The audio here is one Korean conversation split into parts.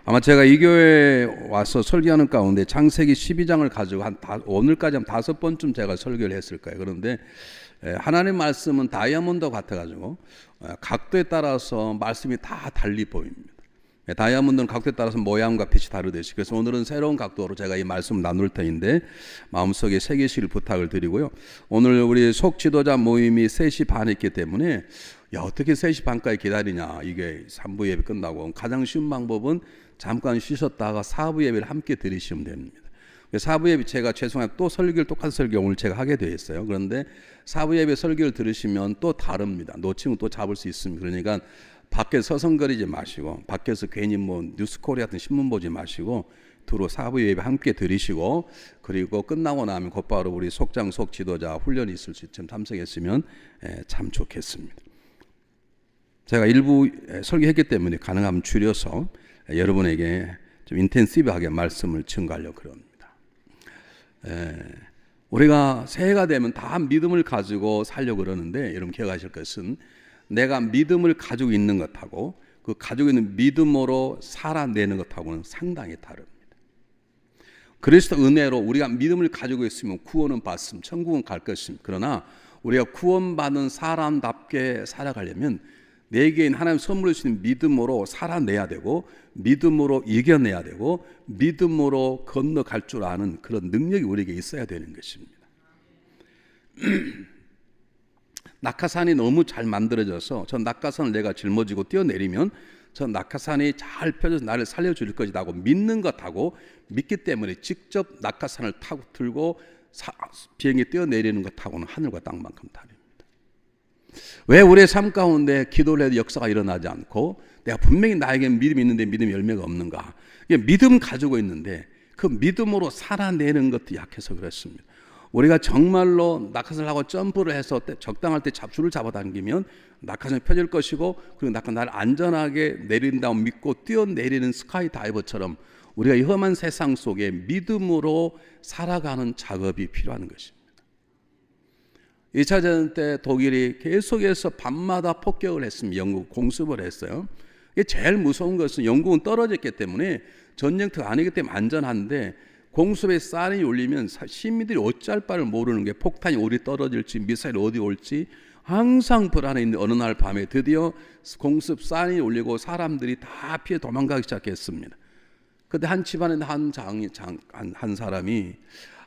아마 제가 이 교회에 와서 설교하는 가운데 창세기 12장을 가지고 오늘까지 한 5번쯤 제가 설교를 했을 거예요. 그런데 하나님 말씀은 다이아몬드 같아가지고 각도에 따라서 말씀이 다 달리 보입니다. 다이아몬드는 각도에 따라서 모양과 빛이 다르듯이, 그래서 오늘은 새로운 각도로 제가 이 말씀을 나눌 터인데 마음속에 새기시길 부탁을 드리고요. 오늘 우리 속지도자 모임이 3시 반에 있기 때문에 어떻게 3시 반까지 기다리냐, 이게 3부 예배 끝나고 가장 쉬운 방법은 잠깐 쉬셨다가 4부 예배를 함께 드리시면 됩니다. 4부 예배 제가 죄송해요, 또 설교를 똑같은 설교 오늘 제가 하게 되어 있어요. 그런데 4부 예배 설교를 들으시면 또 다릅니다. 놓치면 또 잡을 수 있습니다. 그러니까 밖에 서성거리지 마시고, 밖에서 괜히 뉴스코리아 같은 신문 보지 마시고 두루 4부 예배 함께 들으시고, 그리고 끝나고 나면 곧바로 우리 속장 속지도자 훈련이 있을 수 있으면 참석했으면 참 좋겠습니다. 제가 일부 설교했기 때문에 가능하면 줄여서 여러분에게 좀 인텐시브하게 말씀을 증거하려고 그럽니다. 우리가 새해가 되면 다 믿음을 가지고 살려고 그러는데, 여러분 기억하실 것은 내가 믿음을 가지고 있는 것하고 그 가지고 있는 믿음으로 살아내는 것하고는 상당히 다릅니다. 그리스도 은혜로 우리가 믿음을 가지고 있으면 구원은 받습니다. 천국은 갈 것입니다. 그러나 우리가 구원받은 사람답게 살아가려면 내게인 하나님 선물을 주신 믿음으로 살아내야 되고, 믿음으로 이겨내야 되고, 믿음으로 건너갈 줄 아는 그런 능력이 우리에게 있어야 되는 것입니다. 낙하산이 너무 잘 만들어져서 저 낙하산을 내가 짊어지고 뛰어내리면 저 낙하산이 잘 펴져서 나를 살려줄 것이라고 믿는 것하고, 믿기 때문에 직접 낙하산을 타고 들고 비행기 뛰어내리는 것하고는 하늘과 땅만큼 다릅니다. 왜 우리의 삶 가운데 기도를 해도 역사가 일어나지 않고, 내가 분명히 나에게 믿음이 있는데 믿음의 열매가 없는가? 믿음 가지고 있는데 그 믿음으로 살아내는 것도 약해서 그렇습니다. 우리가 정말로 낙하산을 하고 점프를 해서 적당할 때 줄을 잡아당기면 낙하산이 펴질 것이고, 그리고 낙하산 나를 안전하게 내린다고 믿고 뛰어내리는 스카이 다이버처럼 우리가 이 험한 세상 속에 믿음으로 살아가는 작업이 필요한 것입니다. 2차 대전 때 독일이 계속해서 밤마다 폭격을 했습니다. 영국 공습을 했어요. 이게 제일 무서운 것은 영국은 떨어졌기 때문에 전쟁터가 아니기 때문에 안전한데, 공습에 사이렌이 울리면 시민들이 어찌할 바를 모르는 게, 폭탄이 어디 떨어질지 미사일이 어디 올지 항상 불안해 있는 어느 날 밤에 드디어 공습 사이렌이 울리고 사람들이 다 피해 도망가기 시작했습니다. 그때 한 집안에 한 사람이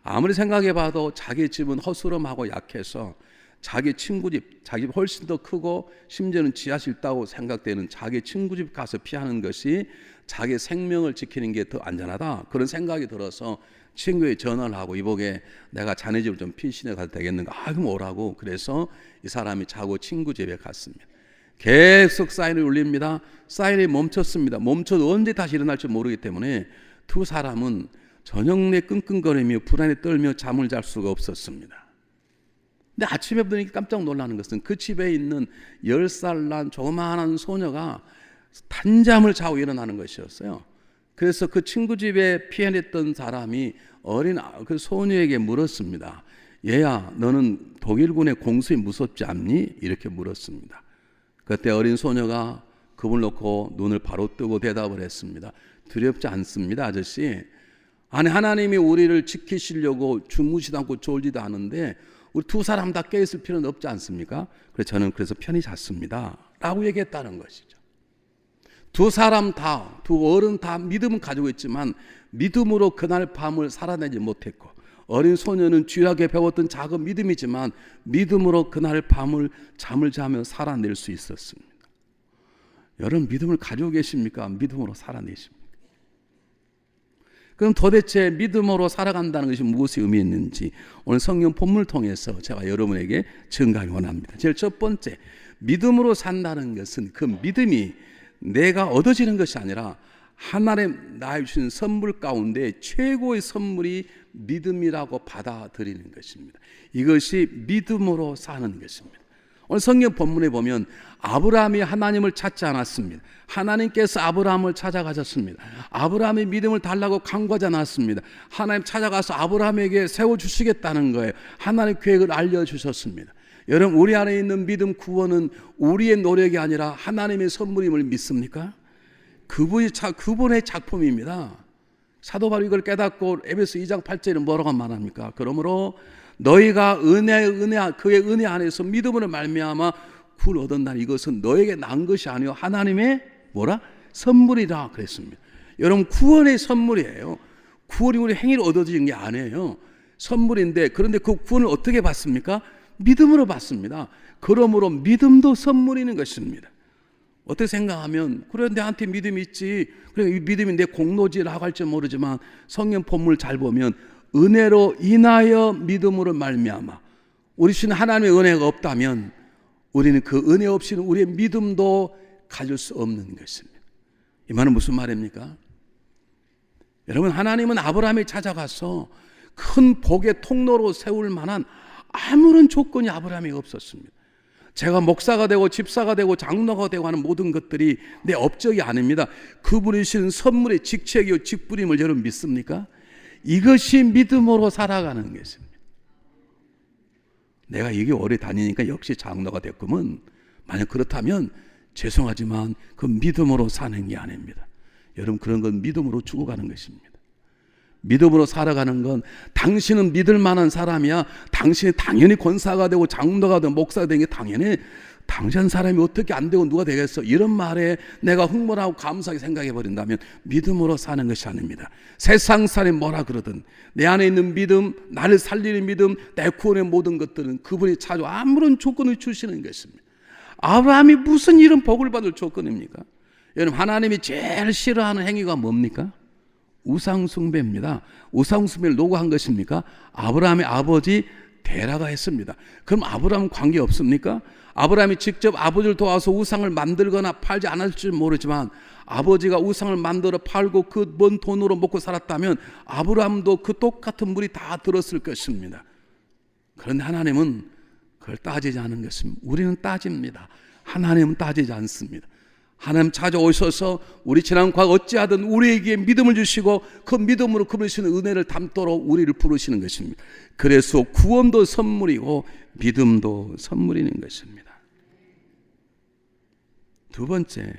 아무리 생각해봐도 자기 집은 허술함하고 약해서 자기 친구 집, 자기 집 훨씬 더 크고 심지어는 지하실 있다고 생각되는 자기 친구 집 가서 피하는 것이 자기 생명을 지키는 게 더 안전하다, 그런 생각이 들어서 친구에 전화를 하고, 이복에 내가 자네 집을 좀 피신해 가도 되겠는가? 그럼 오라고. 그래서 이 사람이 자고 친구 집에 갔습니다. 계속 사이렌이 울립니다. 사이렌이 멈췄습니다. 멈춰도 언제 다시 일어날지 모르기 때문에 두 사람은 저녁 내 끙끙거리며 불안에 떨며 잠을 잘 수가 없었습니다. 근데 아침에 보니 깜짝 놀라는 것은 그 집에 있는 10살 난 조그마한 소녀가 단잠을 자고 일어나는 것이었어요. 그래서 그 친구 집에 피해냈던 사람이 어린 그 소녀에게 물었습니다. 얘야, 너는 독일군의 공습이 무섭지 않니? 이렇게 물었습니다. 그때 어린 소녀가 겁을 놓고 눈을 바로 뜨고 대답을 했습니다. 두렵지 않습니다, 아저씨. 아니, 하나님이 우리를 지키시려고 주무시도 않고 졸지도 않은데 우리 두 사람 다 깨있을 필요는 없지 않습니까? 그래서 저는 그래서 편히 잤습니다 라고 얘기했다는 것이죠. 두 사람 다, 두 어른 다 믿음은 가지고 있지만 믿음으로 그날 밤을 살아내지 못했고, 어린 소녀는 쥐하게 배웠던 작은 믿음이지만 믿음으로 그날 밤을 잠을 자며 살아낼 수 있었습니다. 여러분 믿음을 가지고 계십니까? 믿음으로 살아내십니까? 그럼 도대체 믿음으로 살아간다는 것이 무엇이 의미 있는지 오늘 성경 본문을 통해서 제가 여러분에게 증가하기 원합니다. 제일 첫 번째, 믿음으로 산다는 것은 그 믿음이 내가 얻어지는 것이 아니라 하나님 나에게 주신 선물 가운데 최고의 선물이 믿음이라고 받아들이는 것입니다. 이것이 믿음으로 사는 것입니다. 오늘 성경 본문에 보면 아브라함이 하나님을 찾지 않았습니다. 하나님께서 아브라함을 찾아가셨습니다. 아브라함이 믿음을 달라고 간구하지 않았습니다. 하나님 찾아가서 아브라함에게 세워주시겠다는 거예요. 하나님 계획을 알려주셨습니다. 여러분, 우리 안에 있는 믿음 구원은 우리의 노력이 아니라 하나님의 선물임을 믿습니까? 그분의 작품입니다. 사도 바울이 이걸 깨닫고 에베소 2장 8절에 뭐라고 말합니까? 그러므로 너희가 그의 은혜 안에서 믿음으로 말미암아 구원을 얻었나니 이것은 너에게 난 것이 아니요 하나님의 선물이라 그랬습니다. 여러분, 구원의 선물이에요. 구원이 우리 행위로 얻어지는 게 아니에요. 선물인데, 그런데 그 구원을 어떻게 받습니까? 믿음으로 받습니다. 그러므로 믿음도 선물이는 것입니다. 어떻게 생각하면, 그래 내한테 믿음이 있지, 그래 이 믿음이 내 공로지라고 할지 모르지만 성경 본문을 잘 보면 은혜로 인하여 믿음으로 말미암아, 우리 신은 하나님의 은혜가 없다면 우리는 그 은혜 없이는 우리의 믿음도 가질 수 없는 것입니다. 이 말은 무슨 말입니까? 여러분, 하나님은 아브라함이 찾아가서 큰 복의 통로로 세울 만한 아무런 조건이 아브라함에게 없었습니다. 제가 목사가 되고 집사가 되고 장로가 되고 하는 모든 것들이 내 업적이 아닙니다. 그분이 주신 선물의 직책이요 직분임을 여러분 믿습니까? 이것이 믿음으로 살아가는 것입니다. 내가 이게 오래 다니니까 역시 장로가 됐구먼. 만약 그렇다면 죄송하지만 그 믿음으로 사는 게 아닙니다. 여러분, 그런 건 믿음으로 죽어가는 것입니다. 믿음으로 살아가는 건 당신은 믿을 만한 사람이야, 당신이 당연히 권사가 되고 장로가 되고 목사가 되는 게 당연히, 당신 사람이 어떻게 안 되고 누가 되겠어, 이런 말에 내가 흥분하고 감사하게 생각해 버린다면 믿음으로 사는 것이 아닙니다. 세상 사람이 뭐라 그러든 내 안에 있는 믿음, 나를 살리는 믿음, 내 구원의 모든 것들은 그분이 찾아 아무런 조건을 주시는 것입니다. 아브라함이 무슨 이런 복을 받을 조건입니까? 여러분, 하나님이 제일 싫어하는 행위가 뭡니까? 우상숭배입니다. 우상숭배를 누가 한 것입니까? 아브라함의 아버지 데라가 했습니다. 그럼 아브라함은 관계 없습니까? 아브라함이 직접 아버지를 도와서 우상을 만들거나 팔지 않았을지 모르지만 아버지가 우상을 만들어 팔고 그 먼 돈으로 먹고 살았다면 아브라함도 그 똑같은 물이 다 들었을 것입니다. 그런데 하나님은 그걸 따지지 않은 것입니다. 우리는 따집니다. 하나님은 따지지 않습니다. 하나님 찾아오셔서 우리 지난 과거 어찌하든 우리에게 믿음을 주시고 그 믿음으로 그분이 주시는 은혜를 담도록 우리를 부르시는 것입니다. 그래서 구원도 선물이고 믿음도 선물인 것입니다. 두 번째,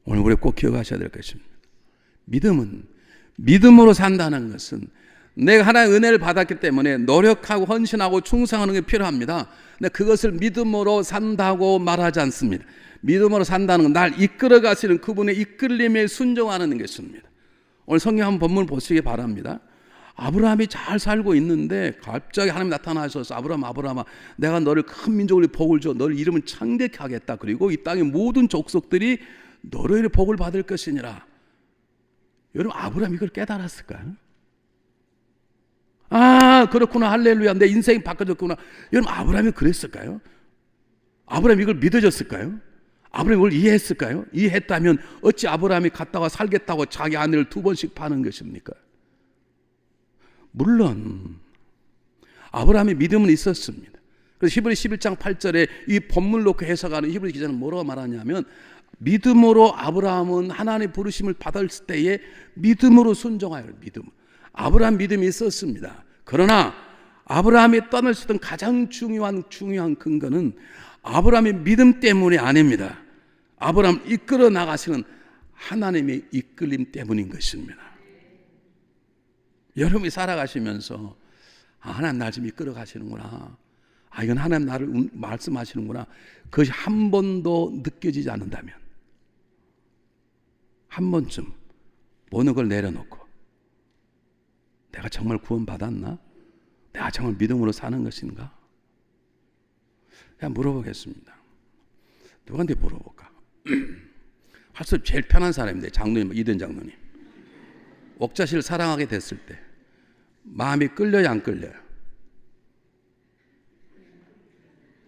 오늘 우리 꼭 기억하셔야 될 것입니다. 믿음으로 산다는 것은 내가 하나님의 은혜를 받았기 때문에 노력하고 헌신하고 충성하는 게 필요합니다. 근데 그것을 믿음으로 산다고 말하지 않습니다. 믿음으로 산다는 건 날 이끌어 가시는 그분의 이끌림에 순종하는 것입니다. 오늘 성경 한 본문 보시기 바랍니다. 아브라함이 잘 살고 있는데 갑자기 하나님 나타나셔서 아브라함아, 내가 너를 큰 민족으로 복을 줘, 너를 이름은 창대케 하겠다. 그리고 이 땅의 모든 족속들이 너로 인해 복을 받을 것이니라. 여러분, 아브라함이 이걸 깨달았을까요? 아, 그렇구나, 할렐루야, 내 인생이 바꿔졌구나. 여러분, 아브라함이 그랬을까요? 아브라함이 이걸 믿어졌을까요? 아브라함이 이걸 이해했을까요? 이해했다면 어찌 아브라함이 갔다가 살겠다고 자기 아내를 2번씩 파는 것입니까? 물론 아브라함의 믿음은 있었습니다. 그래서 히브리 11장 8절에 이 본문을 놓고 해석하는 히브리 기자는 뭐라고 말하냐면, 믿음으로 아브라함은 하나님의 부르심을 받았을 때에 믿음으로 순종하여, 아브라함 믿음이 있었습니다. 그러나 아브라함이 떠날 수 있던 가장 중요한 근거는 아브라함의 믿음 때문이 아닙니다. 아브라함을 이끌어 나가시는 하나님의 이끌림 때문인 것입니다. 여러분이 살아가시면서 하나님 날 좀 이끌어 가시는구나, 이건 하나님 나를 말씀하시는구나, 그것이 한 번도 느껴지지 않는다면, 한 번쯤 모든 걸 내려놓고 내가 정말 구원받았나? 내가 정말 믿음으로 사는 것인가? 그냥 물어보겠습니다. 누구한테 물어볼까? 할수 제일 편한 사람인데, 장로님, 이든 장로님, 옥자씨를 사랑하게 됐을 때 마음이 끌려요, 안 끌려요?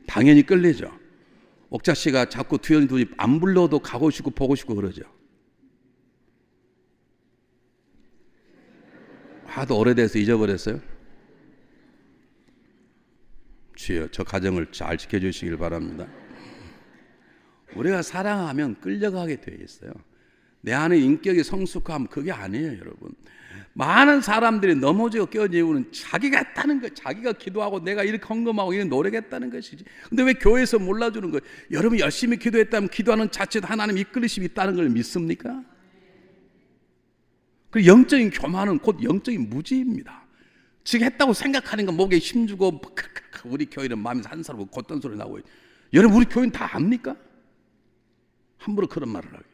당연히 끌리죠. 옥자씨가 자꾸 두연이 안 불러도 가고 싶고 보고 싶고 그러죠. 하도 오래돼서 잊어버렸어요? 주여, 저 가정을 잘 지켜주시길 바랍니다. 우리가 사랑하면 끌려가게 되어 있어요. 내 안에 인격이 성숙함, 그게 아니에요, 여러분. 많은 사람들이 넘어지고 깨어진 이유는 자기가 했다는 거예요. 자기가 기도하고 내가 이렇게 헌금하고 이런 노력했다는 것이지. 근데 왜 교회에서 몰라주는 거예요? 여러분 열심히 기도했다면 기도하는 자체도 하나님 이끌리심이 있다는 걸 믿습니까? 그 영적인 교만은 곧 영적인 무지입니다. 지금 했다고 생각하는 건 목에 힘주고 우리 교회는 마음에서 한 사람 걷던 소리 나고. 여러분 우리 교회는 다 압니까? 함부로 그런 말을 하게.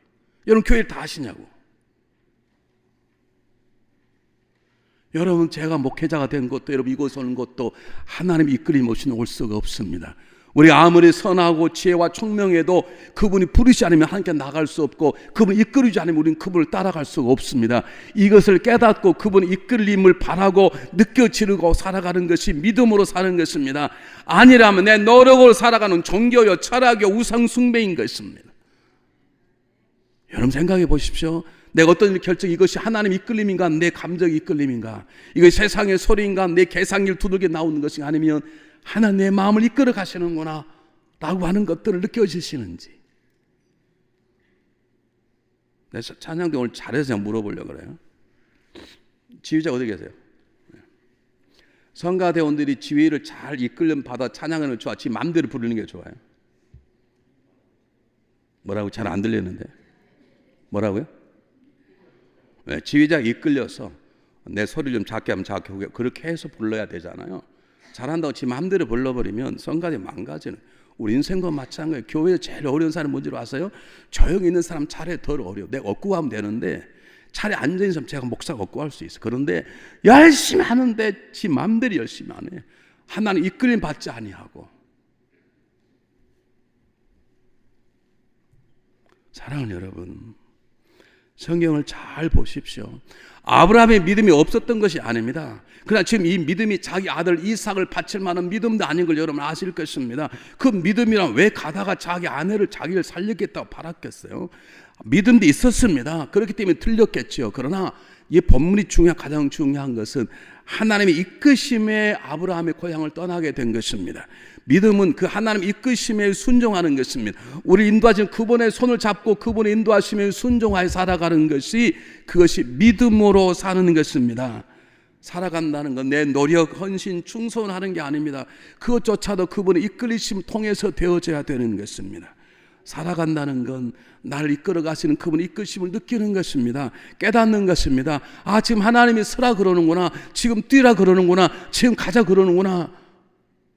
여러분 교회를 다 아시냐고. 여러분 제가 목회자가 된 것도 여러분 이곳에 오는 것도 하나님의 이끌림 없이는 올 수가 없습니다. 우리 아무리 선하고 지혜와 총명해도 그분이 부르지 않으면 하나님께 나갈 수 없고 그분이 이끌지 않으면 우리는 그분을 따라갈 수가 없습니다. 이것을 깨닫고 그분의 이끌림을 바라고 느껴지고 살아가는 것이 믿음으로 사는 것입니다. 아니라면 내 노력으로 살아가는 종교요 철학요 우상 숭배인 것입니다. 여러분 생각해 보십시오. 내가 어떤 일 결정, 이것이 하나님 이끌림인가 내 감정 이끌림인가, 이것이 세상의 소리인가 내 개상일 두들겨 나오는 것이 아니면 하나님 내 마음을 이끌어 가시는구나 라고 하는 것들을 느껴지시는지. 내가 찬양도 오늘 잘해서 물어보려고 그래요. 지휘자 어디 계세요? 성가대원들이 지휘를 잘 이끌림 받아 찬양하는 게 좋아, 지 마음대로 부르는 게 좋아요? 뭐라고? 잘 안 들리는데 뭐라고요? 네, 지휘자가 이끌려서 내 소리를 좀 작게 하면 작게 하고 그렇게 해서 불러야 되잖아요. 잘한다고 지 마음대로 불러버리면 성가대 망가지는. 우리 인생과 마찬가지예요. 교회에 제일 어려운 사람이 뭔지 아세요? 조용히 있는 사람 차라리 덜 어려워. 내가 얻고 가면 되는데 차라리 앉아있는 사람 제가 목사가 얻고 갈 수 있어. 그런데 열심히 하는데 지 마음대로 열심히 안 해. 하나님 이끌림 받지 아니하고. 사랑하는 여러분, 성경을 잘 보십시오. 아브라함의 믿음이 없었던 것이 아닙니다. 그러나 지금 이 믿음이 자기 아들 이삭을 바칠 만한 믿음도 아닌 걸 여러분 아실 것입니다. 그 믿음이란 왜 가다가 자기 아내를 자기를 살리겠다고 바랐겠어요? 믿음도 있었습니다. 그렇기 때문에 틀렸겠죠. 그러나 이 본문이 가장 중요한 것은 하나님의 이끄심에 아브라함의 고향을 떠나게 된 것입니다. 믿음은 그 하나님 이끄심에 순종하는 것입니다. 우리 인도하신 그분의 손을 잡고 그분의 인도하심에 순종하여 살아가는 것이, 그것이 믿음으로 사는 것입니다. 살아간다는 건 내 노력, 헌신, 충성하는 게 아닙니다. 그것조차도 그분의 이끌리심 통해서 되어져야 되는 것입니다. 살아간다는 건 나를 이끌어 가시는 그분의 이끄심을 느끼는 것입니다. 깨닫는 것입니다. 아, 지금 하나님이 서라 그러는구나, 지금 뛰라 그러는구나, 지금 가자 그러는구나.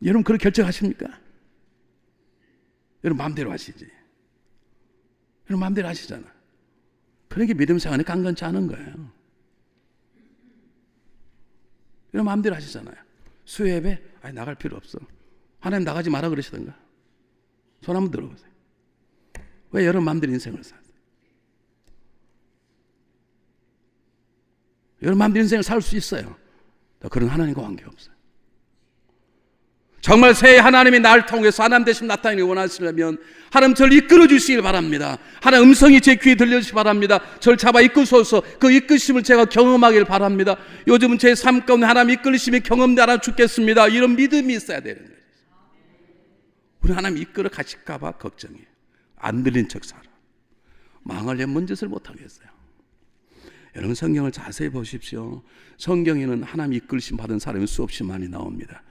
여러분 그렇게 결정하십니까? 여러분 마음대로 하시지. 여러분 마음대로 하시잖아. 그러니까 믿음 생활이 강건치 않은 거예요. 여러분 마음대로 하시잖아요. 수요예배 아니 나갈 필요 없어. 하나님 나가지 마라 그러시던가. 손 한번 들어보세요. 왜 여러분 마음대로 인생을 사세요? 여러분 마음대로 인생을 살 수 있어요. 그런 하나님과 관계없어요. 정말 새 하나님이 나를 통해서 하나님 대신 나타나기 원하시려면 하나님 저를 이끌어 주시길 바랍니다. 하나님 음성이 제 귀에 들려주시기 바랍니다. 저를 잡아 이끄소서. 그 이끄심을 제가 경험하길 바랍니다. 요즘은 제 삶 가운데 하나님 이끌심이 경험되지 않아 죽겠습니다. 이런 믿음이 있어야 되는 거예요. 우리 하나님 이끌어 가실까 봐 걱정이에요. 안 들린 척 살아. 망하려면 뭔 짓을 못하겠어요. 여러분 성경을 자세히 보십시오. 성경에는 하나님 이끌심 받은 사람이 수없이 많이 나옵니다.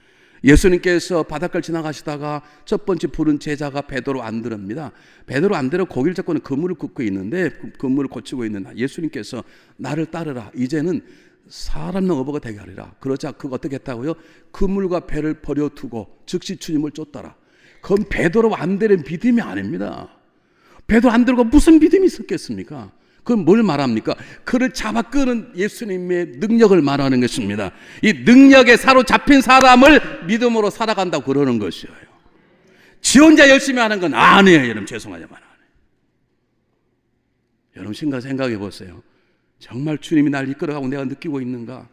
예수님께서 바닷가를 지나가시다가 첫 번째 부른 제자가 베드로 안드레입니다. 베드로 안드레 고기를 잡고는 그물을 굽고 있는데, 그물을 고치고 있는 예수님께서 나를 따르라, 이제는 사람 어부가 되게 하리라. 그러자 그거 어떻게 했다고요? 그물과 배를 버려두고 즉시 주님을 쫓더라. 그건 베드로 안드레의 믿음이 아닙니다. 베드로 안드레가 무슨 믿음이 있었겠습니까? 그건 뭘 말합니까? 그를 잡아 끄는 예수님의 능력을 말하는 것입니다. 이 능력에 사로잡힌 사람을 믿음으로 살아간다고 그러는 것이에요. 지 혼자 열심히 하는 건 아니에요. 여러분 죄송하지만 안 해요. 여러분 심각 생각해 보세요. 정말 주님이 날 이끌어가고 내가 느끼고 있는가?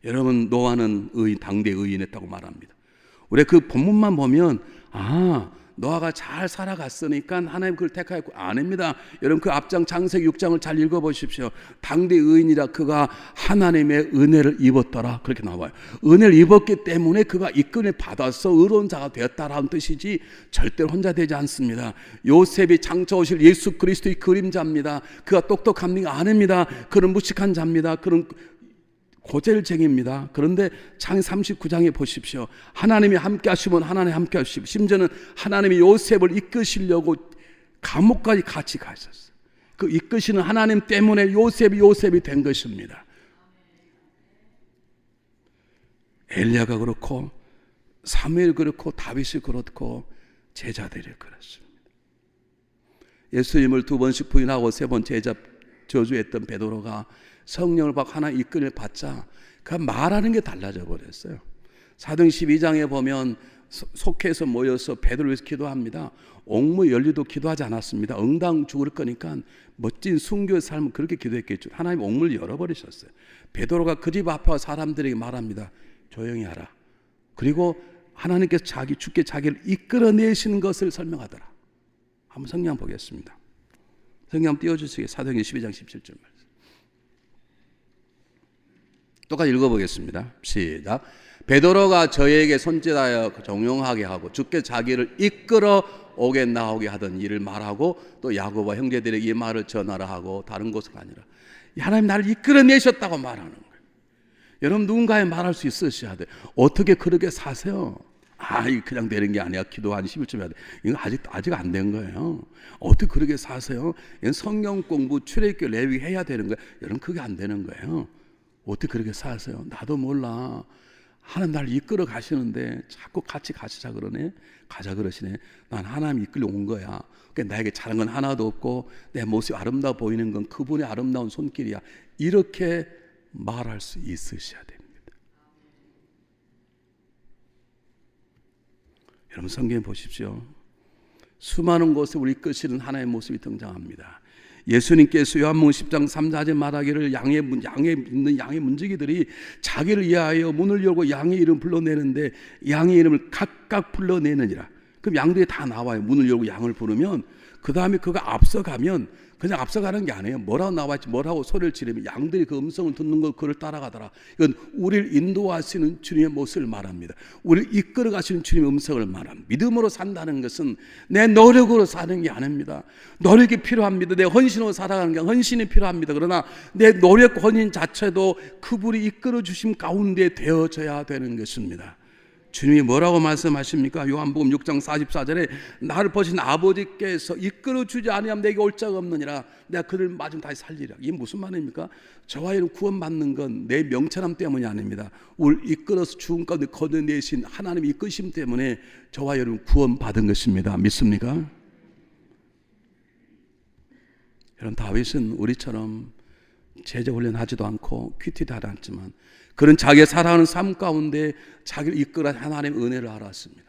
여러분 노아는 당대 의인했다고 말합니다. 우리 그 본문만 보면 노아가 잘 살아갔으니까 하나님 그를 택하였고, 아닙니다. 여러분 그 앞장 창세기 6장을 잘 읽어보십시오. 당대 의인이라 그가 하나님의 은혜를 입었더라 그렇게 나와요. 은혜를 입었기 때문에 그가 이끌을 받아서 의로운 자가 되었다라는 뜻이지 절대로 혼자 되지 않습니다. 요셉이 장차 오실 예수 그리스도의 그림자입니다. 그가 똑똑합니까? 아닙니다. 그는 무식한 자입니다. 그는 고젤쟁입니다. 그런데 창 39장에 보십시오. 하나님이 함께 하시면 하나님 함께 하시고, 심지어는 하나님이 요셉을 이끄시려고 감옥까지 같이 가셨어요. 그 이끄시는 하나님 때문에 요셉이 된 것입니다. 엘리야가 그렇고 사무엘 그렇고 다윗이 그렇고 제자들이 그렇습니다. 예수님을 2번씩 부인하고 3번 제자 저주했던 베드로가 성령을 받고 하나님 이끌을 받자 그 말하는 게 달라져 버렸어요. 사도행 12장에 보면 속해서 모여서 베드로를 위해서 기도합니다. 옥무 연리도 기도하지 않았습니다. 응당 죽을 거니까 멋진 순교의 삶을 그렇게 기도했겠죠. 하나님 옥문을 열어버리셨어요. 베드로가 그 집 앞에 사람들에게 말합니다. 조용히 하라. 그리고 하나님께서 주께 자기를 이끌어내시는 것을 설명하더라. 한번 성경 보겠습니다. 성경 띄워주시게. 사도행전 12장 17절 말씀. 똑같이 읽어보겠습니다. 시작. 베드로가 저에게 손짓하여 정용하게 하고 주께 자기를 이끌어 오게 나오게 하던 일을 말하고 또 야고보와 형제들에게 이 말을 전하라 하고 다른 곳은 아니라 하나님 나를 이끌어내셨다고 말하는 거예요. 여러분 누군가에 말할 수 있으셔야 돼요. 어떻게 그렇게 사세요? 이거 그냥 되는 게 아니야. 기도 한 11점 해야 돼. 이거 아직 안 된 거예요. 어떻게 그렇게 사세요? 이건 성경 공부, 출애굽기, 레위 해야 되는 거예요. 여러분 그게 안 되는 거예요. 어떻게 그렇게 사세요? 나도 몰라. 하나님 나를 이끌어 가시는데 자꾸 같이 가시자 그러네. 가자 그러시네. 난 하나님 이끌려 온 거야. 그러니까 나에게 잘한 건 하나도 없고 내 모습이 아름다워 보이는 건 그분의 아름다운 손길이야. 이렇게 말할 수 있으셔야 됩니다. 여러분 성경 보십시오. 수많은 곳에 우리 이끄시는 하나님의 모습이 등장합니다. 예수님께서 요한복음 10장 3, 4절 말하기를 양에 있는 양의 문지기들이 자기를 위하여 문을 열고 양의 이름을 불러내는데 양의 이름을 각각 불러내느니라. 그럼 양들이 다 나와요. 문을 열고 양을 부르면 그 다음에 그가 앞서가면 그냥 앞서가는 게 아니에요. 뭐라고 나왔지 뭐라고 소리를 지르면 양들이 그 음성을 듣는 걸 그를 따라가더라. 이건 우리를 인도하시는 주님의 모습을 말합니다. 우리를 이끌어 가시는 주님의 음성을 말합니다. 믿음으로 산다는 것은 내 노력으로 사는 게 아닙니다. 노력이 필요합니다. 내 헌신으로 살아가는 게 헌신이 필요합니다. 그러나 내 노력 헌신 자체도 그분이 이끌어 주심 가운데 되어져야 되는 것입니다. 주님이 뭐라고 말씀하십니까? 요한복음 6장 44절에 나를 보신 아버지께서 이끌어주지 아니하면 내게 올 자가 없느니라. 내가 그를 마중 다시 살리라. 이게 무슨 말입니까? 저와 여러분 구원받는 건 내 명철함 때문이 아닙니다. 우리를 이끌어서 죽음 가운데 거둬내신 하나님의 이끄심 때문에 저와 여러분 구원받은 것입니다. 믿습니까? 여러분 다윗은 우리처럼 제자 훈련하지도 않고 퀴티도 하지 않지만 그는 자기가 살아가는 삶 가운데 자기를 이끌어 하나님의 은혜를 알았습니다.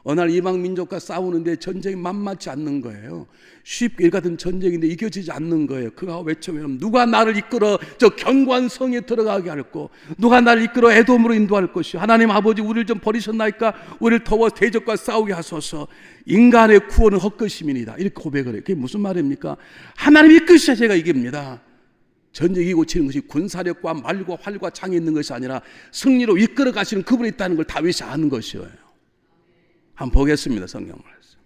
어느 날 이방 민족과 싸우는데 전쟁이 만만치 않는 거예요. 쉽게 일 같은 전쟁인데 이겨지지 않는 거예요. 그가 외쳐면 누가 나를 이끌어 저 견고한 성에 들어가게 할고 누가 나를 이끌어 에돔으로 인도할 것이요 하나님 아버지 우리를 좀 버리셨나이까 우리를 더워 대적과 싸우게 하소서. 인간의 구원은 헛것임이니이다. 이렇게 고백을 해요. 그게 무슨 말입니까? 하나님이 이끄셔야 제가 이깁니다. 전쟁 이기고 치는 것이 군사력과 말과 활과 창이 있는 것이 아니라 승리로 이끌어 가시는 그분이 있다는 걸 다윗이 아는 것이에요. 한번 보겠습니다. 성경 말씀.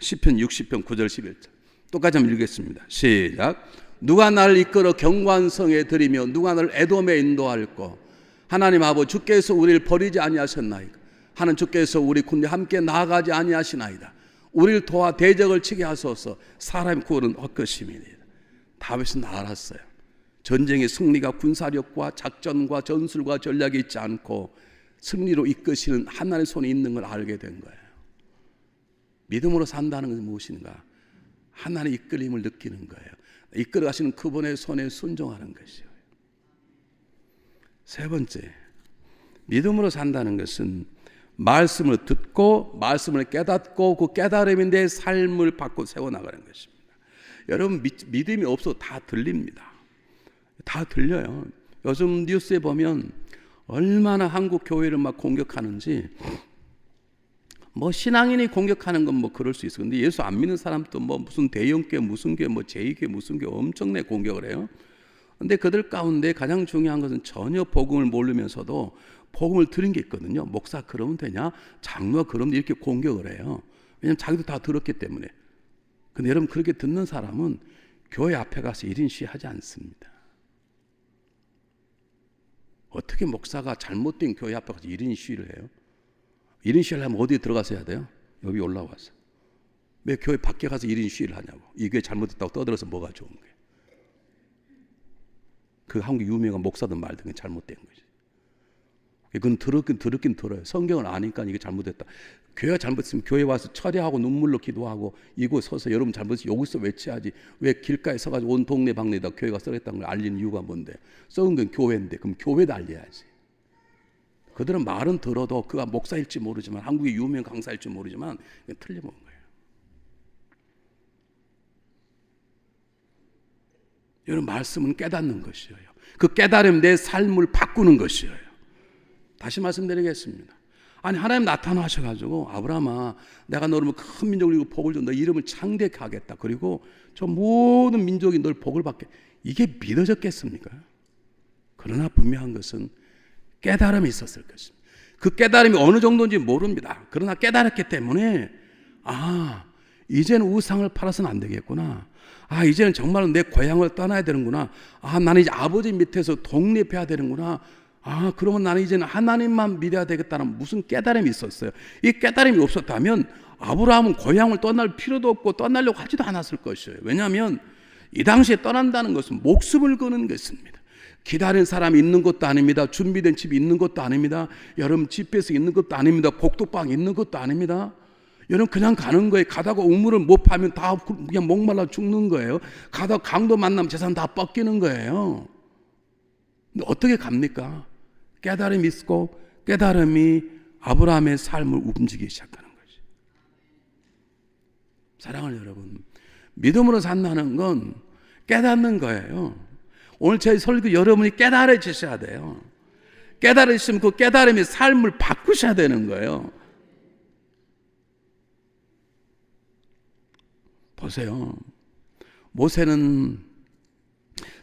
시편 60편 9절 11절 똑같이 한번 읽겠습니다. 시작. 누가 나를 이끌어 견고한 성에 들이며 누가 나를 에돔에 인도할꼬. 하나님 아버지 주께서 우리를 버리지 아니하셨나이까. 하는 주께서 우리 군대 함께 나아가지 아니하시나이다. 우리를 도와 대적을 치게 하소서. 사람의 구원은 헛것임이니이다. 다윗은 알았어요. 전쟁의 승리가 군사력과 작전과 전술과 전략이 있지 않고 승리로 이끄시는 하나님의 손이 있는 걸 알게 된 거예요. 믿음으로 산다는 것은 무엇인가? 하나님의 이끌림을 느끼는 거예요. 이끌어 가시는 그분의 손에 순종하는 것이에요. 세 번째, 믿음으로 산다는 것은 말씀을 듣고 말씀을 깨닫고 그 깨달음이 내 삶을 바꿔 세워나가는 것입니다. 여러분 믿음이 없어도 다 들립니다. 다 들려요. 요즘 뉴스에 보면 얼마나 한국 교회를 막 공격하는지 뭐 신앙인이 공격하는 건 뭐 그럴 수 있어. 근데 예수 안 믿는 사람도 뭐 무슨 대형교회, 무슨 교회, 뭐 제2교회, 무슨 교회 엄청나게 공격을 해요. 근데 그들 가운데 가장 중요한 것은 전혀 복음을 모르면서도 복음을 들은 게 있거든요. 목사 그러면 되냐? 장로가 그러면 이렇게 공격을 해요. 왜냐하면 자기도 다 들었기 때문에. 근데 여러분 그렇게 듣는 사람은 교회 앞에 가서 1인 시위하지 않습니다. 어떻게 목사가 잘못된 교회 앞에 가서 1인 시위를 해요? 1인 시위를 하면 어디에 들어가서 해야 돼요? 여기 올라와서. 왜 교회 밖에 가서 1인 시위를 하냐고. 이 교회 잘못했다고 떠들어서 뭐가 좋은 거예요? 그 한국 유명한 목사든 말든 잘못된 거지. 그건 들었긴 들어요. 성경을 아니까 이게 잘못됐다. 교회가 잘못했으면 교회 와서 철회하고 눈물로 기도하고 이곳 서서 여러분 잘못했으면 여기서 외치야지. 왜 길가에 서가지고 온 동네 방네에다 교회가 썩었다는 걸 알리는 이유가 뭔데? 썩은 건 교회인데 그럼 교회도 알려야지. 그들은 말은 들어도 그가 목사일지 모르지만 한국의 유명 강사일지 모르지만 틀려먹은 거예요. 여러분 말씀은 깨닫는 것이에요. 그 깨달음 내 삶을 바꾸는 것이에요. 다시 말씀드리겠습니다. 아니 하나님 나타나셔가지고 아브라함아 내가 너를 큰 민족을 이루고 복을 줘 너 이름을 창대케 하겠다. 그리고 저 모든 민족이 널 복을 받게. 이게 믿어졌겠습니까? 그러나 분명한 것은 깨달음이 있었을 것입니다. 그 깨달음이 어느 정도인지 모릅니다. 그러나 깨달았기 때문에 이제는 우상을 팔아서는 안 되겠구나. 이제는 정말로 내 고향을 떠나야 되는구나. 나는 이제 아버지 밑에서 독립해야 되는구나. 그러면 나는 이제는 하나님만 믿어야 되겠다는 무슨 깨달음이 있었어요. 이 깨달음이 없었다면 아브라함은 고향을 떠날 필요도 없고 떠나려고 하지도 않았을 것이에요. 왜냐하면 이 당시에 떠난다는 것은 목숨을 거는 것입니다. 기다린 사람이 있는 것도 아닙니다. 준비된 집이 있는 것도 아닙니다. 여러분 집에서 있는 것도 아닙니다. 복도방에 있는 것도 아닙니다. 여러분 그냥 가는 거예요. 가다가 우물을 못 파면 다 그냥 목말라 죽는 거예요. 가다가 강도 만나면 재산 다 뺏기는 거예요. 근데 어떻게 갑니까? 깨달음이 있고 깨달음이 아브라함의 삶을 움직이기 시작하는 거죠. 사랑하는 여러분, 믿음으로 산다는 건 깨닫는 거예요. 오늘 저희 설교 여러분이 깨달으셔야 돼요. 깨달으시면 그 깨달음이 삶을 바꾸셔야 되는 거예요. 보세요. 모세는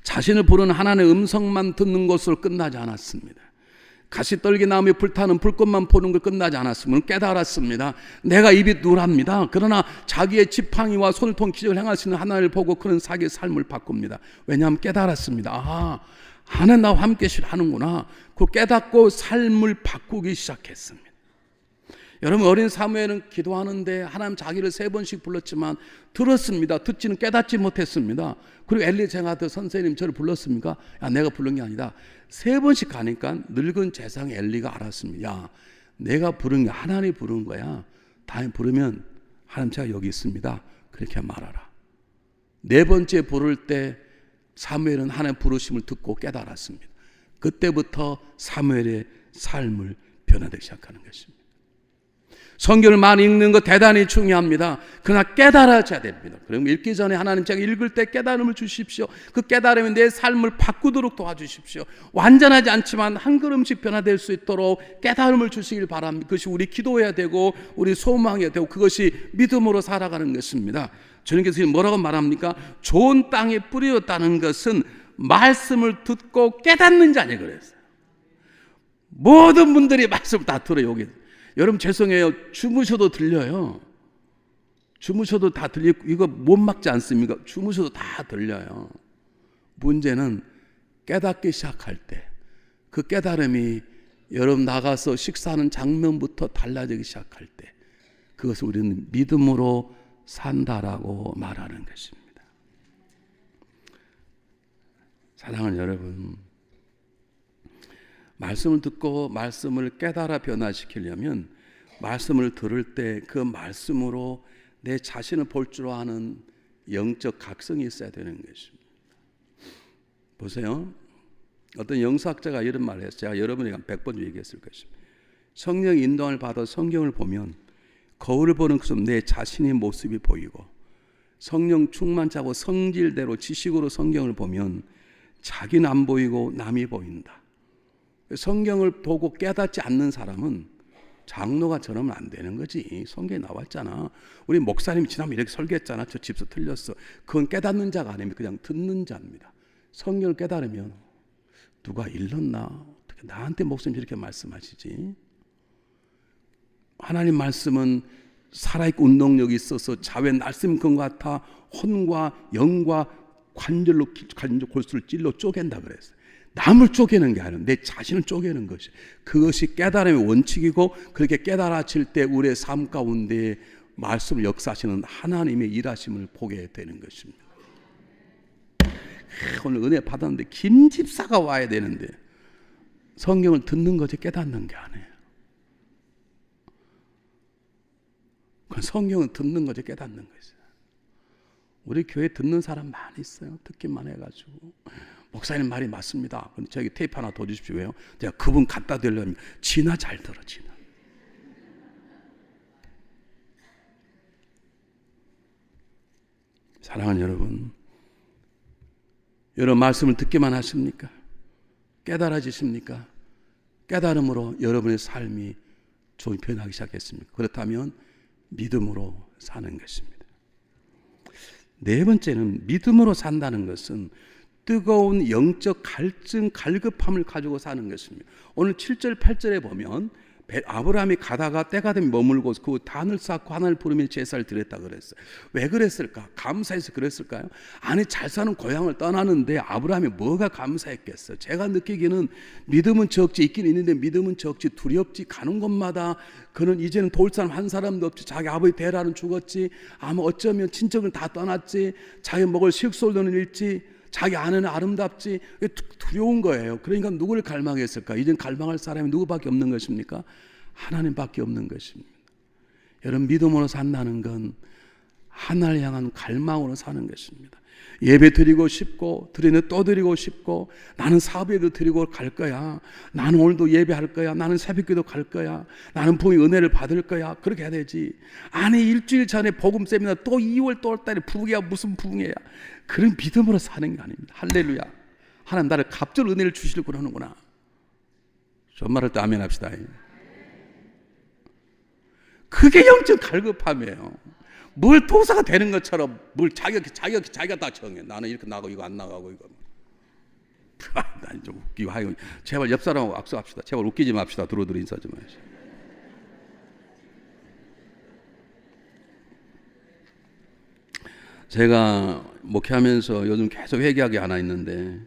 자신을 부르는 하나님의 음성만 듣는 것으로 끝나지 않았습니다. 가시떨기 나무에 불타는 불꽃만 보는 걸 끝나지 않았으면 깨달았습니다. 내가 입이 누랍니다. 그러나 자기의 지팡이와 손을 통 기적을 행하시는 하나님을 보고 그런 자기의 삶을 바꿉니다. 왜냐하면 깨달았습니다. 하나님 나와 함께 하는구나. 그 깨닫고 삶을 바꾸기 시작했습니다. 여러분 어린 사무엘은 기도하는데 하나님 자기를 3번씩 불렀지만 들었습니다. 듣지는 깨닫지 못했습니다. 그리고 엘리 쟁하드 선생님 저를 불렀습니까? 내가 부른 게 아니다. 3번씩 가니까 늙은 제상 엘리가 알았습니다. 내가 부른 게 하나님이 부른 거야. 다음에 부르면 하나님 제가 여기 있습니다. 그렇게 말하라. 4번째 부를 때 사무엘은 하나님 부르심을 듣고 깨달았습니다. 그때부터 사무엘의 삶을 변화되기 시작하는 것입니다. 성경을 많이 읽는 것 대단히 중요합니다. 그러나 깨달아져야 됩니다. 그럼 읽기 전에 하나님 제가 읽을 때 깨달음을 주십시오. 그 깨달음이 내 삶을 바꾸도록 도와주십시오. 완전하지 않지만 한 걸음씩 변화될 수 있도록 깨달음을 주시길 바랍니다. 그것이 우리 기도해야 되고 우리 소망해야 되고 그것이 믿음으로 살아가는 것입니다. 주님께서 뭐라고 말합니까? 좋은 땅에 뿌려졌다는 것은 말씀을 듣고 깨닫는 자니 그랬어요. 모든 분들이 말씀을 다 들어요. 여기 여러분 죄송해요. 주무셔도 들려요. 주무셔도 다 들리고 이거 못 막지 않습니까? 주무셔도 다 들려요. 문제는 깨닫기 시작할 때 그 깨달음이 여러분 나가서 식사하는 장면부터 달라지기 시작할 때 그것을 우리는 믿음으로 산다라고 말하는 것입니다. 사랑하는 여러분, 말씀을 듣고 말씀을 깨달아 변화시키려면 말씀을 들을 때 그 말씀으로 내 자신을 볼 줄 아는 영적 각성이 있어야 되는 것입니다. 보세요. 어떤 영수학자가 이런 말을 했어요. 제가 여러분에게 100번 얘기했을 것입니다. 성령 인도함을 받아 성경을 보면 거울을 보는 것은 내 자신의 모습이 보이고 성령 충만자고 성질대로 지식으로 성경을 보면 자기는 안 보이고 남이 보인다. 성경을 보고 깨닫지 않는 사람은 장로가 저러면 안 되는 거지. 성경에 나왔잖아. 우리 목사님이 지난번 이렇게 설교했잖아. 저 집서 틀렸어. 그건 깨닫는 자가 아닙니다. 그냥 듣는 자입니다. 성경을 깨달으면 누가 일렀나? 어떻게 나한테 목사님 이렇게 말씀하시지? 하나님 말씀은 살아있고 운동력이 있어서 자외 날쌘 것 같아 혼과 영과 관절로 골수를 찔러 쪼갠다 그랬어요. 남을 쪼개는 게 아니라 내 자신을 쪼개는 것이, 그것이 깨달음의 원칙이고, 그렇게 깨달아질 때 우리의 삶 가운데 말씀을 역사하시는 하나님의 일하심을 보게 되는 것입니다. 오늘 은혜 받았는데 김 집사가 와야 되는데 성경을 듣는 거지 깨닫는 게 아니에요. 성경은 듣는 거지 깨닫는 거지. 우리 교회 듣는 사람 많이 있어요. 듣기만 해가지고 목사님 말이 맞습니다. 근데 저기 테이프 하나 더 주십시오. 왜요? 제가 그분 갖다 드리려면 지나 잘 들어. 지나. 사랑하는 여러분, 여러분 말씀을 듣기만 하십니까? 깨달아지십니까? 깨달음으로 여러분의 삶이 좀 변하기 시작했습니까? 그렇다면 믿음으로 사는 것입니다. 네 번째는 믿음으로 산다는 것은 뜨거운 영적 갈증, 갈급함을 가지고 사는 것입니다. 오늘 7절, 8절에 보면 아브라함이 가다가 때가 되면 머물고 그 단을 쌓고 하나님을 부르며 제사를 드렸다 그랬어요. 왜 그랬을까? 감사해서 그랬을까요? 아니, 잘 사는 고향을 떠나는데 아브라함이 뭐가 감사했겠어요? 제가 느끼기는 믿음은 적지, 있긴 있는데 믿음은 적지, 두렵지, 가는 곳마다 그는 이제는 도울 사람 한 사람도 없지, 자기 아버지 데라는 죽었지, 아마 어쩌면 친척은 다 떠났지, 자기 먹을 식솔도는 잃지, 자기 아내는 아름답지, 두려운 거예요. 그러니까 누구를 갈망했을까? 이젠 갈망할 사람이 누구밖에 없는 것입니까? 하나님밖에 없는 것입니다. 여러분, 믿음으로 산다는 건 하나님을 향한 갈망으로 사는 것입니다. 예배 드리고 싶고, 드리는 또 드리고 싶고, 나는 사부에도 드리고 갈 거야, 나는 오늘도 예배할 거야, 나는 새벽기도 갈 거야, 나는 부흥의 은혜를 받을 거야, 그렇게 해야 되지. 아니, 일주일 전에 복음 세미나 또 2월 또 올 달에 부흥이야, 무슨 부흥이야. 그런 믿음으로 사는 게 아닙니다. 할렐루야. 하나님 나를 갑절 은혜를 주시려고 하는구나. 전말할 때 아멘 합시다. 그게 영적 갈급함이에요. 뭘 도사가 되는 것처럼 뭘 자기가 다 정해. 나는 이렇게 나가고 이거 안 나가고 이거. 난 좀 웃기고 하여. 제발 옆 사람하고 악수합시다. 제발 웃기지 맙시다. 두루두루 인사 좀 하시죠. 제가 목회하면서 요즘 계속 회개하게 하나 있는데,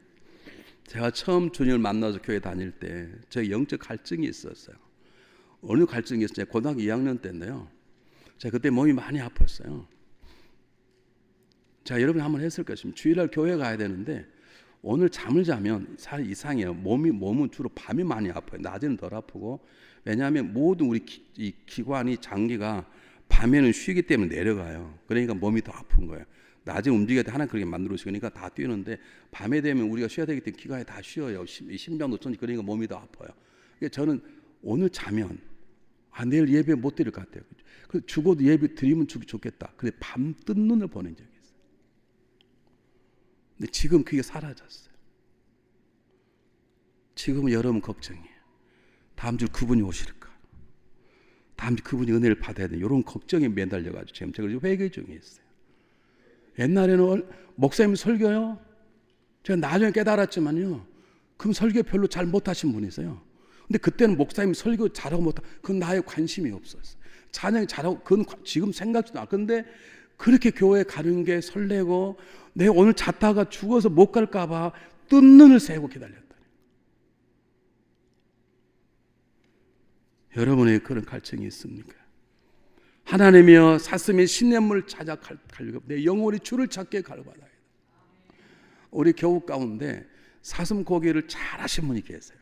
제가 처음 주님을 만나서 교회 다닐 때 제 영적 갈증이 있었어요. 어느 갈증이 있었어요? 고등학교 2학년 때인데요. 제가 그때 몸이 많이 아팠어요. 제가 여러분이 한번 했을 것입니다. 주일날 교회 가야 되는데 오늘 잠을 자면 살 이상해요. 몸은 주로 밤에 많이 아파요. 낮에는 덜 아프고, 왜냐하면 모든 우리 이 기관이 장기가 밤에는 쉬기 때문에 내려가요. 그러니까 몸이 더 아픈 거예요. 낮에 움직여야 돼. 하나님 그렇게 만들어주시니까 다 뛰는데, 밤에 되면 우리가 쉬어야 되기 때문에 기관이 다 쉬어요. 심장도 천지, 그러니까 몸이 더 아파요. 그러니까 저는 오늘 자면 내일 예배 못 드릴 것 같아요. 그래서 죽어도 예배 드리면 좋겠다. 근데 밤 뜬 눈을 보낸 적이 있어요. 근데 지금 그게 사라졌어요. 지금은 여러분 걱정이에요. 다음 주 그분이 오실까? 다음 주 그분이 은혜를 받아야 돼. 이런 걱정에 매달려가지고 지금 제가 회개 중에 있어요. 옛날에는 목사님 설교요, 제가 나중에 깨달았지만요, 그럼 설교 별로 잘 못하신 분이세요. 근데 그때는 목사님 설교 잘하고 못하고 그건 나의 관심이 없었어요. 찬양이 잘하고 그건 지금 생각지도 않아. 근데 그렇게 교회 가는 게 설레고, 내가 오늘 잤다가 죽어서 못 갈까 봐 뜬 눈을 새고 기다렸다. 여러분의 그런 갈증이 있습니까? 하나님이여 사슴의 신냇물을 찾아 갈고 내 영혼이 주를 찾게 갈고하다. 우리 교우 가운데 사슴 고기를 잘 하신 분이 계세요.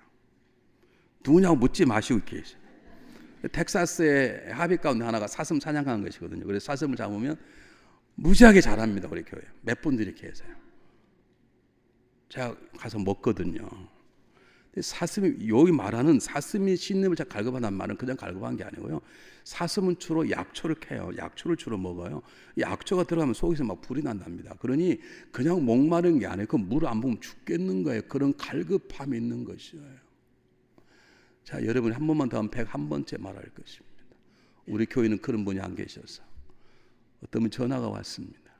누구냐고 묻지 마시고 계세요. 텍사스의 합의 가운데 하나가 사슴 사냥하는 것이거든요. 그래서 사슴을 잡으면 무지하게 잘합니다. 우리 교회 몇 분들이 계세요. 제가 가서 먹거든요. 사슴이, 여기 말하는 사슴이 신냄을 잘 갈급한다는 말은 그냥 갈급한 게 아니고요. 사슴은 주로 약초를 캐요. 약초를 주로 먹어요. 약초가 들어가면 속에서 막 불이 난답니다. 그러니 그냥 목마른 게 아니고 그 물 안 먹으면 죽겠는 거예요. 그런 갈급함이 있는 것이에요. 자, 여러분이 한 번만 더 하면 101번째 말할 것입니다. 우리 교회는 그런 분이 안 계셔서 어떤 분 전화가 왔습니다.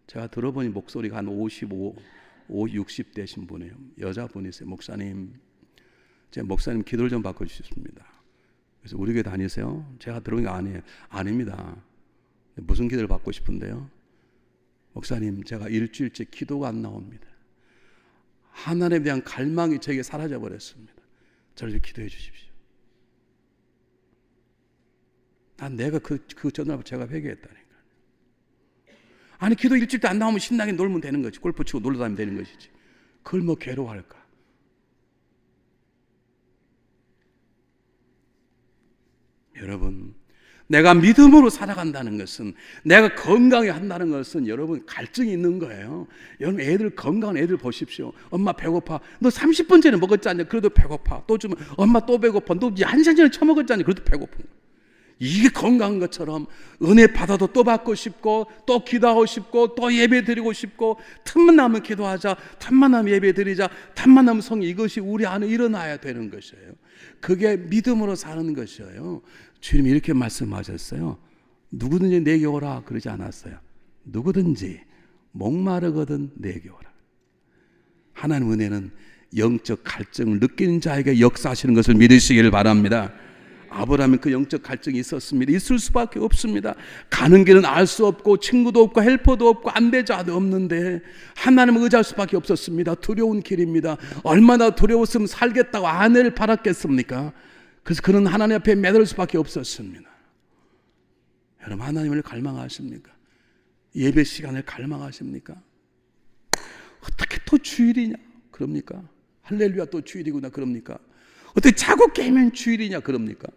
제가 들어보니 목소리가 한 55, 60 되신 분이에요. 여자분이세요. 목사님, 제 목사님 기도를 좀 바꿔주셨습니다. 그래서 우리 교회 다니세요? 제가 들어보니까 아니에요. 아닙니다. 무슨 기도를 받고 싶은데요? 목사님, 제가 일주일째 기도가 안 나옵니다. 하나님에 대한 갈망이 제게 사라져 버렸습니다. 저를 좀 기도해 주십시오. 난 내가 그 전화를 제가 회개했다니까. 아니, 기도 일주일도 안 나오면 신나게 놀면 되는 거지. 골프 치고 놀러 다니면 되는 것이지. 그걸 뭐 괴로워할까? 여러분, 내가 믿음으로 살아간다는 것은, 내가 건강히 한다는 것은 여러분 갈증이 있는 거예요. 여러분, 애들, 건강한 애들 보십시오. 엄마 배고파. 너 30분 전에 먹었지 않냐? 그래도 배고파. 또 주면 엄마 또 배고파. 너 1시간 전에 처먹었지 않냐? 그래도 배고픈 거야. 이게 건강한 것처럼 은혜 받아도 또 받고 싶고, 또 기도하고 싶고, 또 예배 드리고 싶고, 틈만 나면 기도하자, 틈만 나면 예배 드리자, 틈만 나면 성령, 이것이 우리 안에 일어나야 되는 것이에요. 그게 믿음으로 사는 것이에요. 주님이 이렇게 말씀하셨어요. 누구든지 내게 오라 그러지 않았어요. 누구든지 목마르거든 내게 오라. 하나님 은혜는 영적 갈증을 느끼는 자에게 역사하시는 것을 믿으시길 바랍니다. 아브라함은 그 영적 갈증이 있었습니다. 있을 수밖에 없습니다. 가는 길은 알 수 없고, 친구도 없고, 헬퍼도 없고, 안배자도 없는데 하나님을 의지할 수밖에 없었습니다. 두려운 길입니다. 얼마나 두려웠으면 살겠다고 아내를 팔았겠습니까? 그래서 그는 하나님 앞에 매달 수밖에 없었습니다. 여러분, 하나님을 갈망하십니까? 예배 시간을 갈망하십니까? 어떻게 또 주일이냐? 그럽니까? 할렐루야, 또 주일이구나. 그럽니까? 어떻게 자고 깨면 주일이냐? 그럽니까?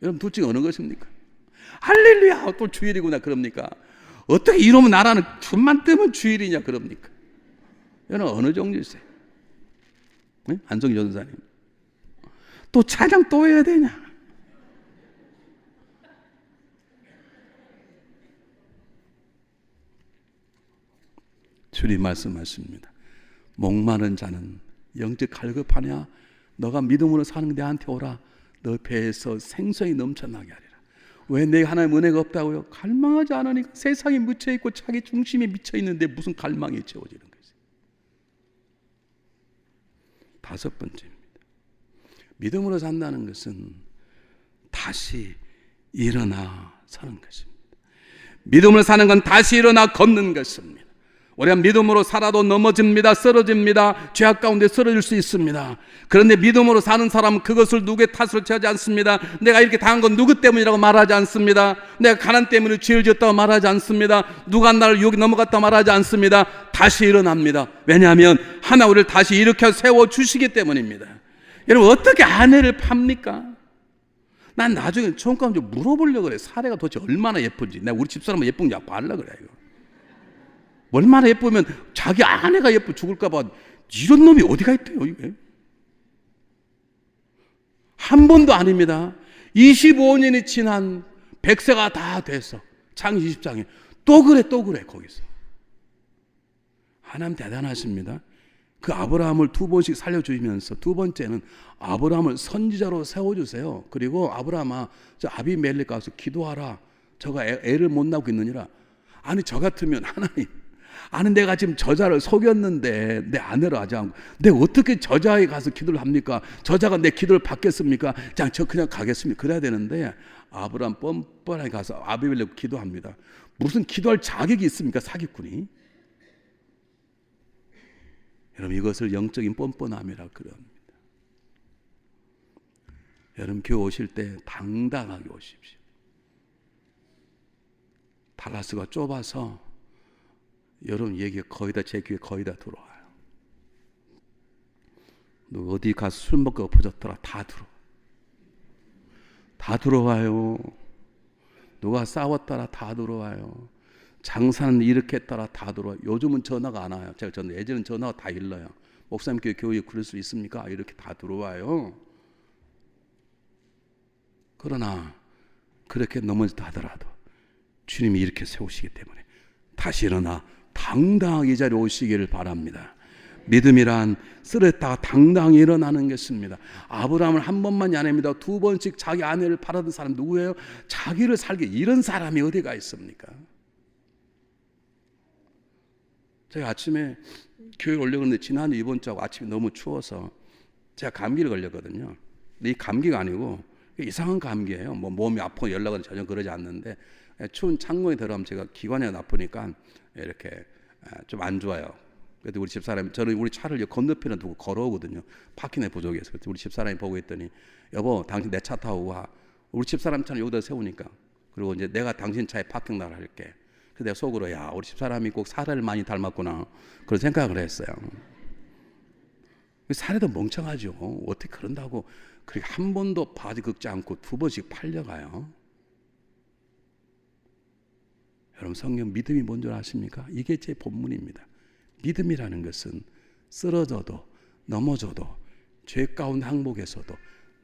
여러분, 둘 중에 어느 것입니까? 할렐루야, 또 주일이구나. 그럽니까? 어떻게 이러면 나라는 춤만 뜨면 주일이냐? 그럽니까? 여러분, 어느 종류세요? 네? 안성기 전사님, 또 찬양 또 해야 되냐? 주님 말씀하십니다. 목마른 자는 영적 갈급하냐? 너가 믿음으로 사는 내한테 오라. 너 배에서 생성이 넘쳐나게 하리라. 왜 내가 하나님 은혜가 없다고요? 갈망하지 않으니까. 세상에 묻혀있고 자기 중심에 미쳐있는데 무슨 갈망이 채워지는 거지. 다섯 번째입니다. 믿음으로 산다는 것은 다시 일어나 사는 것입니다. 믿음으로 사는 건 다시 일어나 걷는 것입니다. 우리가 믿음으로 살아도 넘어집니다. 쓰러집니다. 죄악 가운데 쓰러질 수 있습니다. 그런데 믿음으로 사는 사람은 그것을 누구의 탓으로 취하지 않습니다. 내가 이렇게 당한 건 누구 때문이라고 말하지 않습니다. 내가 가난 때문에 죄를 지었다고 말하지 않습니다. 누가 나를 여기 넘어갔다고 말하지 않습니다. 다시 일어납니다. 왜냐하면 하나 우리를 다시 일으켜 세워주시기 때문입니다. 여러분, 어떻게 아내를 팝니까? 난 나중에 총각 좀 물어보려고 그래. 사례가 도대체 얼마나 예쁜지. 내가 우리 집사람은 예쁜지 봐려고 그래. 얼마나 예쁘면 자기 아내가 예뻐 죽을까 봐. 이런 놈이 어디가 있대요, 이게? 한 번도 아닙니다. 25년이 지난 100세가 다 돼서 창세기 20장에 또 그래 거기서. 하나님 대단하십니다. 그 아브라함을 두 번씩 살려주면서 두 번째는 아브라함을 선지자로 세워주세요. 그리고 아브라함아, 저 아비멜렉 가서 기도하라. 저가 애를 못 낳고 있느니라. 아니, 저 같으면 하나님, 아니 내가 지금 저자를 속였는데 내 아내로 하지 않고 내가 어떻게 저자에 가서 기도를 합니까? 저자가 내 기도를 받겠습니까? 저 그냥 가겠습니다. 그래야 되는데 아브라함 뻔뻔하게 가서 아비멜렉 기도합니다. 무슨 기도할 자격이 있습니까? 사기꾼이. 여러분, 이것을 영적인 뻔뻔함이라고 그럽니다. 여러분, 교회 오실 때 당당하게 오십시오. 달라스가 좁아서 여러분 얘기 거의 다 제 귀에 거의 다 들어와요. 너 어디 가서 술 먹고 엎어졌더라. 다 들어와요. 누가 싸웠더라. 다 들어와요. 장사는 이렇게 했더라. 다 들어와요. 요즘은 전화가 안 와요. 제가 예전엔 전화가 다 일러요. 목사님께 교회에 그럴 수 있습니까? 이렇게 다 들어와요. 그러나 그렇게 넘어졌다 하더라도 주님이 이렇게 세우시기 때문에 다시 일어나 당당하게 이 자리에 오시기를 바랍니다. 믿음이란 쓰러졌다가 당당히 일어나는 것입니다. 아브라함은 한 번만이 아닙니다. 두 번씩 자기 아내를 팔았던 사람 누구예요? 자기를 살게 이런 사람이 어디가 있습니까? 제가 아침에 교회에 올려갔는데 지난주 이번 주하고 아침에 너무 추워서 제가 감기를 걸렸거든요. 근데 이 감기가 아니고 이상한 감기예요. 뭐 몸이 아프고 연락은 전혀 그러지 않는데 추운 창문에 들어가면 제가 기관이 나쁘니까 이렇게 좀 안 좋아요. 그래도 우리 집사람이, 저는 우리 차를 건너편에 두고 걸어오거든요. 파킹에 부족해서. 그래서 우리 집사람이 보고 있더니 여보 당신 내 차 타고 와. 우리 집사람 차는 여기다 세우니까. 그리고 이제 내가 당신 차에 파킹 나를 할게. 그래서 내가 속으로 야 우리 집사람이 꼭 사례를 많이 닮았구나 그런 생각을 했어요. 사례도 멍청하죠. 어떻게 그런다고 그렇게 한 번도 바지 긁지 않고 두 번씩 팔려가요. 여러분 성경 믿음이 뭔 줄 아십니까? 이게 제 본문입니다. 믿음이라는 것은 쓰러져도 넘어져도 죄 가운데 항복에서도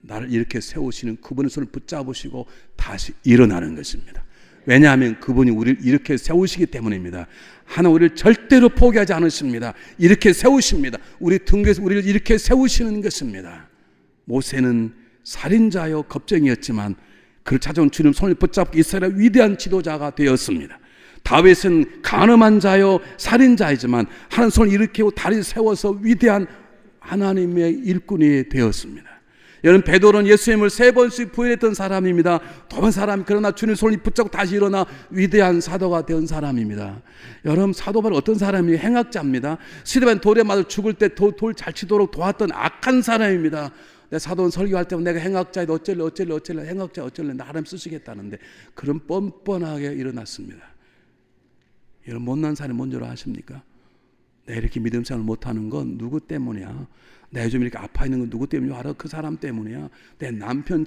나를 이렇게 세우시는 그분의 손을 붙잡으시고 다시 일어나는 것입니다. 왜냐하면 그분이 우리를 이렇게 세우시기 때문입니다. 하나님 우리를 절대로 포기하지 않으십니다. 이렇게 세우십니다. 우리 등에서 우리를 이렇게 세우시는 것입니다. 모세는 살인자요 겁쟁이였지만 그를 찾아온 주님 손을 붙잡고 이스라엘의 위대한 지도자가 되었습니다. 다윗은 간음한 자요 살인자이지만 하나님 손을 일으키고 다리 세워서 위대한 하나님의 일꾼이 되었습니다. 여러분 베드로는 예수님을 3번씩 부인했던 사람입니다. 도만 사람 그러나 주님 손을 붙잡고 다시 일어나 위대한 사도가 된 사람입니다. 여러분 사도 바로 어떤 사람이에요? 행악자입니다. 스데반 돌에 맞아 죽을 때 돌 잘 치도록 도왔던 악한 사람입니다. 내 사도는 설교할 때면 내가 행악자이다 어쩔래 행악자 어쩔래 나 하나님 쓰시겠다는데 그런 뻔뻔하게 일어났습니다. 여러분 못난 사람이 뭔 줄 아십니까? 내가 이렇게 믿음 생활을 못하는 건 누구 때문이야? 내가 요즘 이렇게 아파 있는 건 누구 때문이야? 알아? 그 사람 때문이야. 내 남편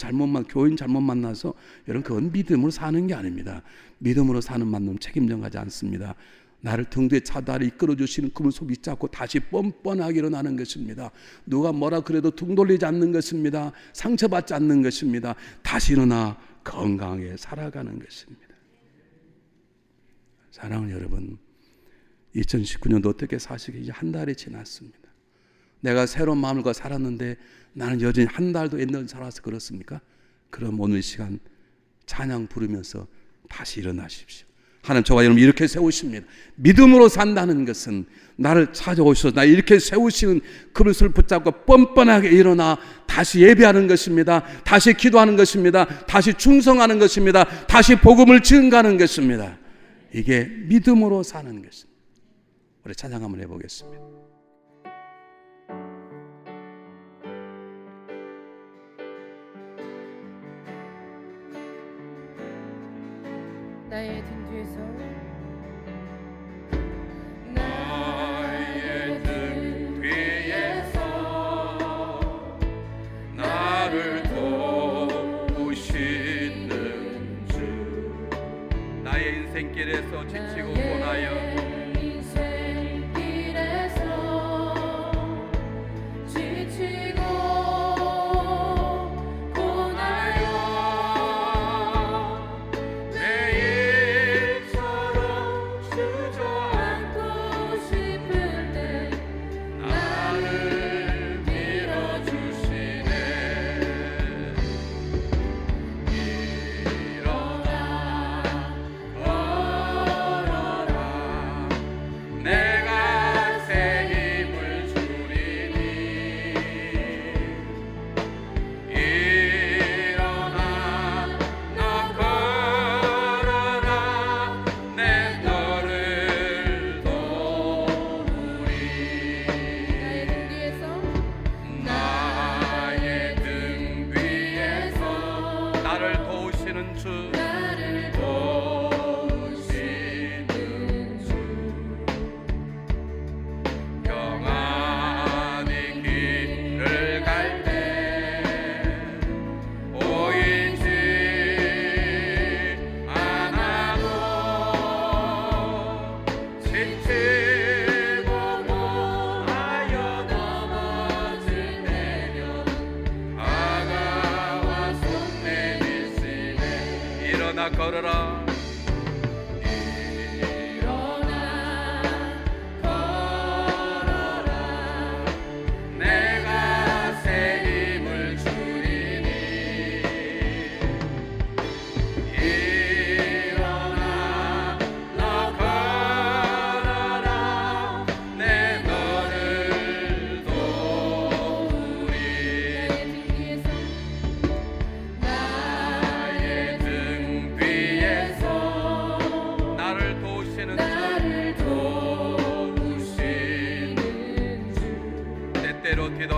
교인 잘못 만나서. 여러분 그건 믿음으로 사는 게 아닙니다. 믿음으로 사는 만큼 책임져가지 않습니다. 나를 등 뒤에 차다리 이끌어주시는 그분 손 붙잡고 다시 뻔뻔하게 일어나는 것입니다. 누가 뭐라 그래도 등 돌리지 않는 것입니다. 상처받지 않는 것입니다. 다시 일어나 건강하게 살아가는 것입니다. 사랑하는 여러분 2019년도 어떻게 사시기 이제 한 달이 지났습니다. 내가 새로운 마음과 살았는데 나는 여전히 한 달도 옛날 살아서 그렇습니까? 그럼 오늘 시간 찬양 부르면서 다시 일어나십시오. 하나님 저와 여러분 이렇게 세우십니다. 믿음으로 산다는 것은 나를 찾아오셔서 나 이렇게 세우시는 그릇을 붙잡고 뻔뻔하게 일어나 다시 예배하는 것입니다. 다시 기도하는 것입니다. 다시 충성하는 것입니다. 다시 복음을 증가하는 것입니다. 이게 믿음으로 사는 것입니다. 우리 찬양 한번 해보겠습니다. 나의 등 뒤에서 나의 등 뒤에서 나를 도우시는 주 나의 인생길에서 지치고 고나여 인생길에서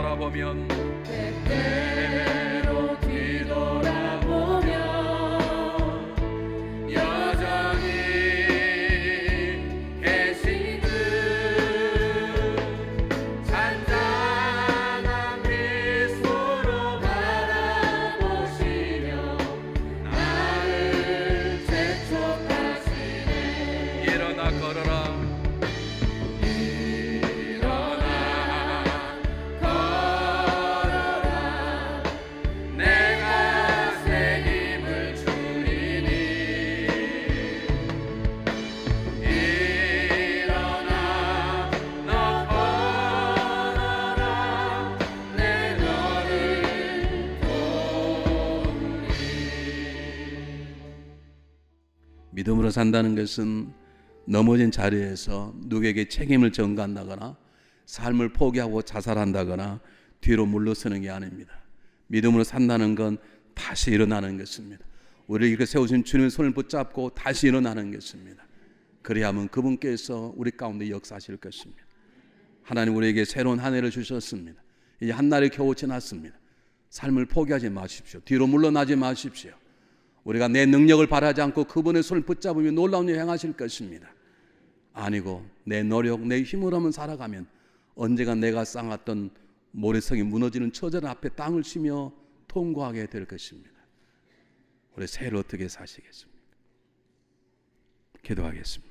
뒤돌아보면 때때로 뒤돌아보면 여전히 계신 그 잔잔한 미소로 바라보시며 나를 재촉하시네. 일어나 걸어라 믿음으로 산다는 것은 넘어진 자리에서 누구에게 책임을 전가한다거나 삶을 포기하고 자살한다거나 뒤로 물러서는 게 아닙니다. 믿음으로 산다는 건 다시 일어나는 것입니다. 우리를 이렇게 세우신 주님의 손을 붙잡고 다시 일어나는 것입니다. 그래야만 그분께서 우리 가운데 역사하실 것입니다. 하나님 우리에게 새로운 한 해를 주셨습니다. 이제 한 날이 겨우 지났습니다. 삶을 포기하지 마십시오. 뒤로 물러나지 마십시오. 우리가 내 능력을 바라지 않고 그분의 손을 붙잡으며 놀라운 일 행하실 것입니다. 아니고 내 노력, 내 힘으로만 살아가면 언젠가 내가 쌓았던 모래성이 무너지는 처절 앞에 땅을 치며 통과하게 될 것입니다. 우리 새해를 어떻게 사시겠습니까? 기도하겠습니다.